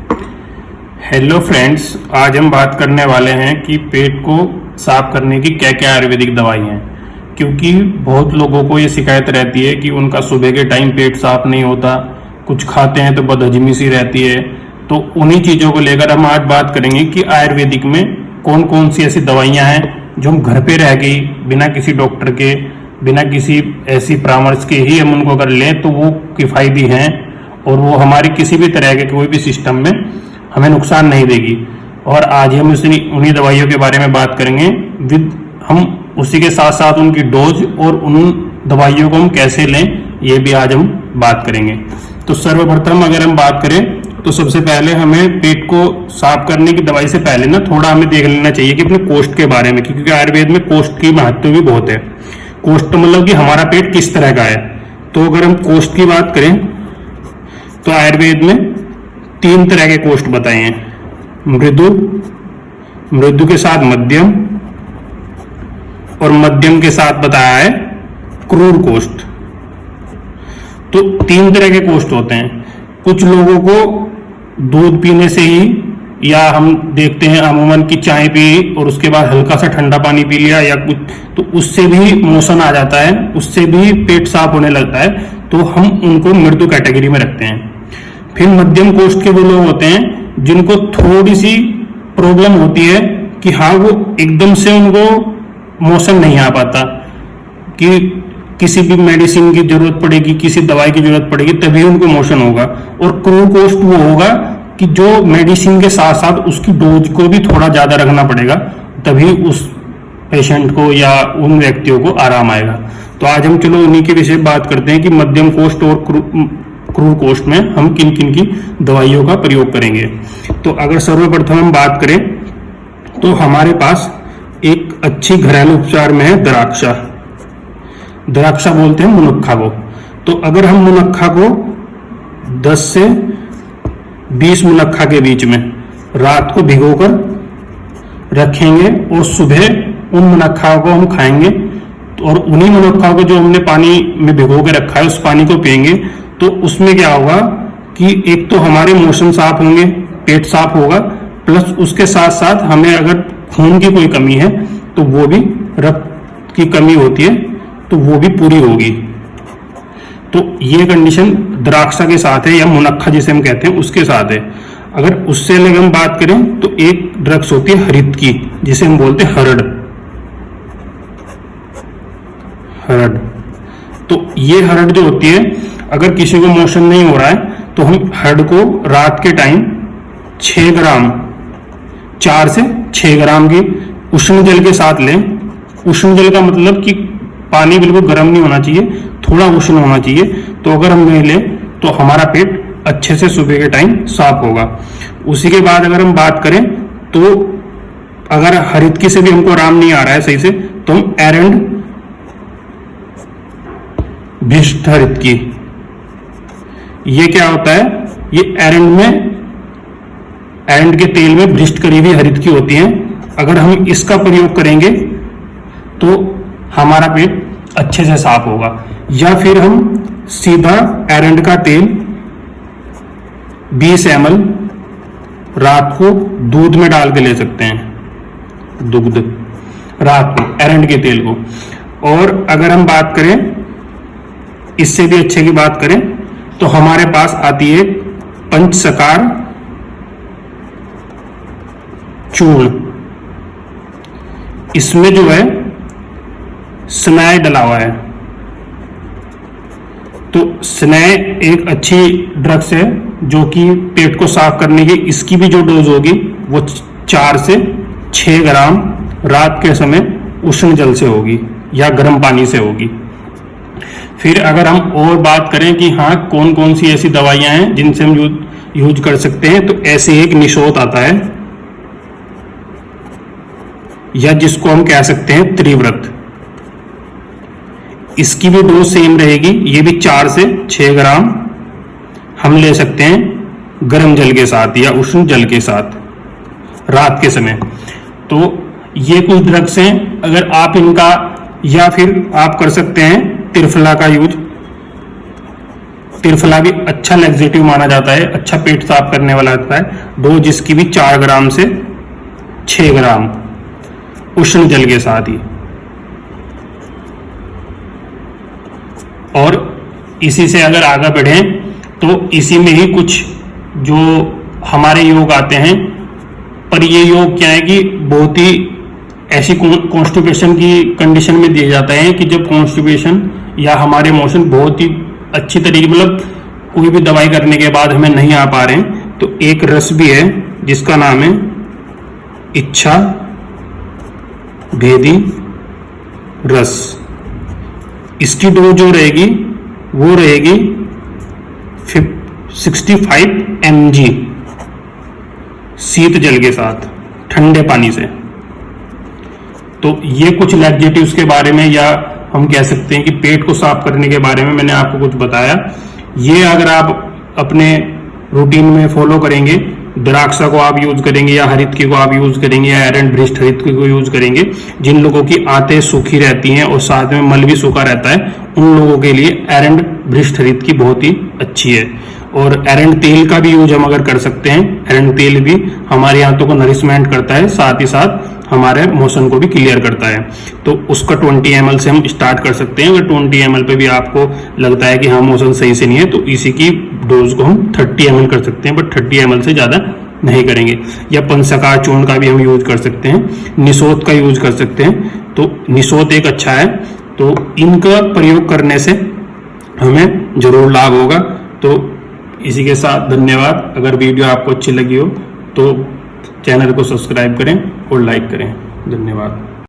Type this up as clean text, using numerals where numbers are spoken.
Hello friends, आज हम बात करने वाले हैं कि पेट को साफ करने की क्या क्या आयुर्वेदिक दवाई हैं। क्योंकि बहुत लोगों को ये शिकायत रहती है कि उनका सुबह के टाइम पेट साफ नहीं होता, कुछ खाते हैं तो बदहजमी सी रहती है। तो उन्हीं चीज़ों को लेकर हम आज बात करेंगे कि आयुर्वेदिक में कौन कौन सी ऐसी दवाइयाँ हैं जो हम घर पे रह गई, बिना किसी डॉक्टर के, बिना किसी ऐसी परामर्श के ही हम उनको अगर लें तो वो किफ़ायती हैं और वो हमारी किसी भी तरह के कोई भी सिस्टम में हमें नुकसान नहीं देगी। और आज हम उन्हीं दवाइयों के बारे में बात करेंगे हम उसी के साथ साथ उनकी डोज और उन दवाइयों को हम कैसे लें ये भी आज हम बात करेंगे। तो सर्वप्रथम अगर हम बात करें तो सबसे पहले हमें पेट को साफ करने की दवाई से पहले ना थोड़ा हमें देख लेना चाहिए कि अपने कोष्ठ के बारे में, क्योंकि आयुर्वेद में कोष्ठ की महत्व भी बहुत है। कोष्ठ मतलब कि हमारा पेट किस तरह का है। तो अगर हम कोष्ठ की बात करें तो आयुर्वेद में 3 तरह के कोष्ठ बताए हैं, मृदु, मृदु के साथ मध्यम और मध्यम के साथ बताया है क्रूर कोष्ठ। तो 3 तरह के कोष्ठ होते हैं। कुछ लोगों को दूध पीने से ही, या हम देखते हैं अमूमन की चाय पी और उसके बाद हल्का सा ठंडा पानी पी लिया या कुछ, तो उससे भी मोशन आ जाता है, उससे भी पेट साफ होने लगता है। तो हम उनको मृदु कैटेगरी में रखते हैं। फिर मध्यम कोष्ठ के वो लोग होते हैं जिनको थोड़ी सी प्रॉब्लम होती है कि हाँ वो एकदम से उनको मोशन नहीं आ पाता, कि किसी भी मेडिसिन की जरूरत पड़ेगी, किसी दवाई की जरूरत पड़ेगी तभी उनको मोशन होगा। और क्रूर कोष्ठ वो होगा कि जो मेडिसिन के साथ साथ उसकी डोज को भी थोड़ा ज्यादा रखना पड़ेगा, तभी उस पेशेंट को या उन व्यक्तियों को आराम आएगा। तो आज हम चलो उन्हीं के विषय बात करते हैं कि मध्यम कोष्ठ और क्रूर कोष्ठ में हम किन किन की दवाइयों का प्रयोग करेंगे। तो अगर सर्वप्रथम हम बात करें तो हमारे पास एक अच्छी घरेलू उपचार में है द्राक्षा। द्राक्षा बोलते हैं मुनक्खा को। तो अगर हम मुनक्खा को 10 से 20 मुनक्खा के बीच में रात को भिगोकर रखेंगे और सुबह उन मुनक्खाओं को हम खाएंगे, और उन्हीं मुनक्खाओं को जो हमने पानी में भिगो के रखा है उस पानी को पिएंगे, तो उसमें क्या होगा कि एक तो हमारे मोशन साफ होंगे, पेट साफ होगा, प्लस उसके साथ साथ हमें अगर खून की कोई कमी है तो वो भी, रक्त की कमी होती है तो वो भी पूरी होगी। तो ये कंडीशन द्राक्षा के साथ है, या मुनक्खा जिसे हम कहते हैं उसके साथ है। अगर उससे लेकर हम बात करें तो एक ड्रग्स होती है हरित की, जिसे हम बोलते हैं हरड़। हरड़, तो ये हरड़ जो होती है, अगर किसी को मोशन नहीं हो रहा है तो हम हरड़ को रात के टाइम 6 ग्राम, 4 से 6 ग्राम की उष्ण जल के साथ लें। उष्ण जल का मतलब कि पानी बिल्कुल गर्म नहीं होना चाहिए, थोड़ा उष्ण होना चाहिए। तो अगर हम नहीं लें तो हमारा पेट अच्छे से सुबह के टाइम साफ होगा। उसी के बाद अगर हम बात करें तो अगर हरित की से भी हमको आराम नहीं आ रहा है सही से, तो हम एरंड भिष्ट हरित की, ये क्या होता है, ये एरंड में, एरंड के तेल में भ्रिष्ट करी हुई हरित की होती है। अगर हम इसका प्रयोग करेंगे तो हमारा पेट अच्छे से साफ होगा। या फिर हम सीधा एरंड का तेल 20 ml रात को दूध में डाल के ले सकते हैं, दुग्ध, रात को एरंड के तेल को। और अगर हम बात करें इससे भी अच्छे की बात करें तो हमारे पास आती है पंचसकार चूर्ण। इसमें जो है स्नेह डला हुआ है। तो स्नेह एक अच्छी ड्रग्स है जो कि पेट को साफ करने की, इसकी भी जो डोज होगी वो 4 से 6 ग्राम रात के समय उष्ण जल से होगी या गर्म पानी से होगी। फिर अगर हम और बात करें कि हाँ कौन कौन सी ऐसी दवाइयां हैं जिनसे हम यूज कर सकते हैं, तो ऐसे एक निशोत आता है, या जिसको हम कह सकते हैं त्रिव्रत। इसकी भी डोज सेम रहेगी, ये भी 4 से 6 ग्राम हम ले सकते हैं गर्म जल के साथ या उष्ण जल के साथ रात के समय। तो ये कुछ ड्रग्स हैं, अगर आप इनका, या फिर आप कर सकते हैं त्रिफला का यूज। त्रिफला भी अच्छा लैक्सेटिव माना जाता है, अच्छा पेट साफ करने वाला होता है। डोज इसकी भी 4 ग्राम से 6 ग्राम उष्ण जल के साथ ही। और इसी से अगर आगे बढ़े तो इसी में ही कुछ जो हमारे योग आते हैं, पर ये योग क्या है कि बहुत ही ऐसी कॉन्स्टिपेशन की कंडीशन में दिए जाता है कि जब कॉन्स्टिपेशन या हमारे मोशन बहुत ही अच्छी तरीके, मतलब कोई भी दवाई करने के बाद हमें नहीं आ पा रहे हैं, तो एक रस भी है जिसका नाम है इच्छा भेदी रस। इसकी डोज जो रहेगी वो रहेगी 65 mg शीत जल के साथ, ठंडे पानी से। तो ये कुछ लैक्सेटिव्स के बारे में, या हम कह सकते हैं कि पेट को साफ करने के बारे में मैंने आपको कुछ बताया। ये अगर आप अपने रूटीन में फॉलो करेंगे, द्राक्षा को आप यूज करेंगे या हरितकी को आप यूज करेंगे या एरंड भ्रिष्ट हरितकी को यूज करेंगे, जिन लोगों की आंतें सूखी रहती हैं और साथ में मल भी सूखा रहता है, उन लोगों के लिए एरंड भ्रिष्ट हरितकी बहुत ही अच्छी है। और एरंड तेल का भी यूज हम अगर कर सकते हैं, एरंड तेल भी हमारी आंतों को नरिशमेंट करता है, साथ ही साथ हमारे मोशन को भी क्लियर करता है। तो उसका 20 ml से हम स्टार्ट कर सकते हैं। अगर 20 ml पे भी आपको लगता है कि हाँ मोशन सही से नहीं है, तो इसी की डोज को हम 30 ml कर सकते हैं, बट 30 ml से ज़्यादा नहीं करेंगे। या पंचसकार चूर्ण का भी हम यूज कर सकते हैं, निशोत का यूज कर सकते हैं। तो निशोत एक अच्छा है, तो इनका प्रयोग करने से हमें जरूर लाभ होगा। तो इसी के साथ धन्यवाद। अगर वीडियो आपको अच्छी लगी हो तो चैनल को सब्सक्राइब करें और लाइक करें। धन्यवाद।